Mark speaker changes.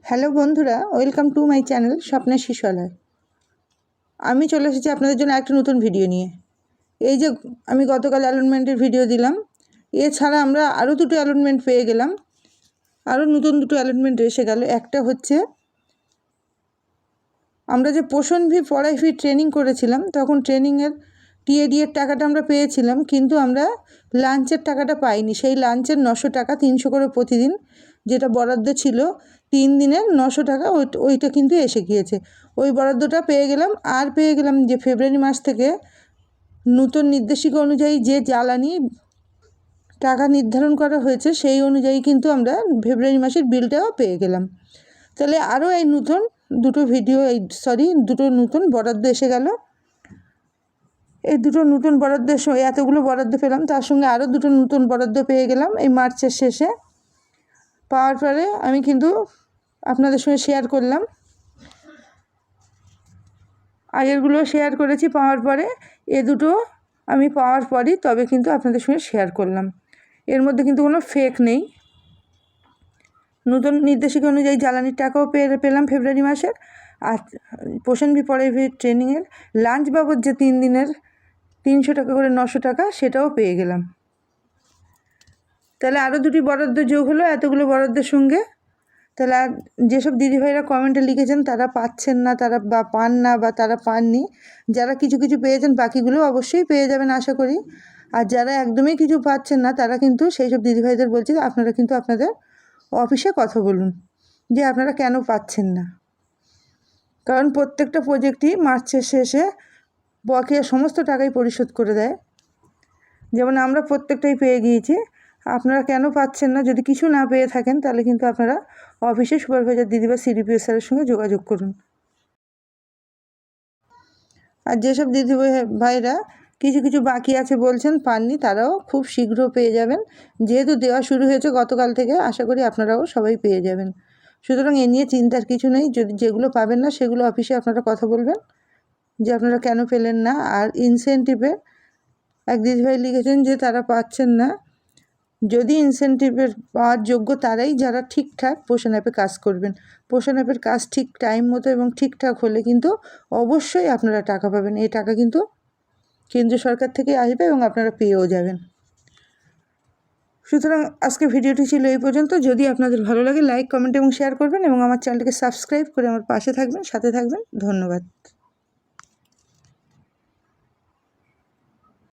Speaker 1: Hello বন্ধুরা, welcome to my channel স্বপ্নের শিশুয়ালয়। আমি চলে এসেছি আপনাদের জন্য একটা নতুন ভিডিও নিয়ে। এই যে আমি গতকাল অ্যালটমেন্টের ভিডিও দিলাম, এছাড়া আমরা আরও দুটো অ্যালটমেন্ট পেয়ে গেলাম, আরও নতুন দুটো অ্যালটমেন্ট এসে গেল। একটা হচ্ছে আমরা যে পোষণ ভি পড়াই ভি ট্রেনিং করেছিলাম, তখন ট্রেনিংয়ের টিএডি এর টাকাটা আমরা পেয়েছিলাম, কিন্তু আমরা লাঞ্চের টাকাটা পাইনি। সেই লাঞ্চের 900 টাকা 300 করে প্রতিদিন যেটা বরাদ্দ ছিল 3 দিনের 900 টাকা, ওইটা কিন্তু এসে গিয়েছে। ওই বরাদ্দটা পেয়ে গেলাম। আর পেয়ে গেলাম যে ফেব্রুয়ারি মাস থেকে নতুন নির্দেশিকা অনুযায়ী যে জ্বালানি টাকা নির্ধারণ করা হয়েছে, সেই অনুযায়ী কিন্তু আমরা ফেব্রুয়ারি মাসের বিলটাও পেয়ে গেলাম। তাহলে আরও এই নতুন দুটো নতুন বরাদ্দ এসে গেল। এই দুটো নতুন বরাদ্দের সঙ্গে এতগুলো বরাদ্দ পেলাম, তার সঙ্গে আরও দুটো নতুন বরাদ্দ পেয়ে গেলাম এই মার্চের শেষে। পাওয়ার পরে আমি কিন্তু আপনাদের সঙ্গে শেয়ার করলাম, আগেরগুলো শেয়ার করেছি। পাওয়ার পরে এ দুটো আমি পাওয়ার পরই তবে কিন্তু আপনাদের সঙ্গে শেয়ার করলাম। এর মধ্যে কিন্তু কোনো ফেক নেই। নতুন নির্দেশিকা অনুযায়ী জ্বালানির টাকাও পেলাম ফেব্রুয়ারি মাসের। আর পোষণ ভি পড়াই ভি ট্রেনিংয়ের লাঞ্চ বাবদ যে 3 দিনের 300 টাকা করে 900 টাকা, সেটাও পেয়ে গেলাম। তাহলে আরও দুটি বরাদ্দ যোগ হলো এতগুলো বরাদ্দের সঙ্গে। তাহলে আর যেসব দিদিভাইরা কমেন্টে লিখেছেন তারা পাচ্ছেন না, তারা বা পান না, বা তারা পাননি, যারা কিছু কিছু পেয়েছেন বাকিগুলো অবশ্যই পেয়ে যাবেন আশা করি। আর যারা একদমই কিছু পাচ্ছেন না, তারা কিন্তু সেই সব দিদিভাইদের বলছি আপনারা কিন্তু আপনাদের অফিসে কথা বলুন যে আপনারা কেন পাচ্ছেন না। কারণ প্রত্যেকটা প্রজেক্টই মার্চের শেষে বকেয়া সমস্ত টাকাই পরিশোধ করে দেয়। যেমন আমরা প্রত্যেকটাই পেয়ে গিয়েছি। আপনারা কেন পাচ্ছেন না? যদি কিছু না পেয়ে থাকেন তাহলে কিন্তু আপনারা অফিসে সুপারভাইজার দিদি বা সিডিপিও স্যারের সঙ্গে যোগাযোগ করুন। আর যেসব দিদি ভাইরা কিছু কিছু বাকি আছে বলছেন পাননি, তারাও খুব শীঘ্র পেয়ে যাবেন। যেহেতু দেওয়া শুরু হয়েছে গতকাল থেকে, আশা করি আপনারাও সবাই পেয়ে যাবেন। সুতরাং এ নিয়ে চিন্তার কিছু নেই। যদি যেগুলো পাবেন না সেগুলো অফিসে আপনারা কথা বলবেন যে আপনারা কেন পেলেন না। আর ইনসেন্টিভে এক দিদিভাই লিখেছেন যে তারা পাচ্ছেন না। যদি ইনসেন্টিভের পাওয়ার যোগ্য তারাই যারা ঠিকঠাক পোষণ অ্যাপে কাজ করবেন। পোষণ অ্যাপের কাজ ঠিক টাইম মতো এবং ঠিকঠাক হলে কিন্তু অবশ্যই আপনারা টাকা পাবেন। এই টাকা কিন্তু কেন্দ্রীয় সরকার থেকে আসবে এবং আপনারা পেয়েও যাবেন। সুতরাং আজকে ভিডিওটি ছিল এই পর্যন্ত। যদি আপনাদের ভালো লাগে লাইক, কমেন্ট এবং শেয়ার করবেন এবং আমার চ্যানেলটিকে সাবস্ক্রাইব করে আমার পাশে থাকবেন, সাথে থাকবেন। ধন্যবাদ।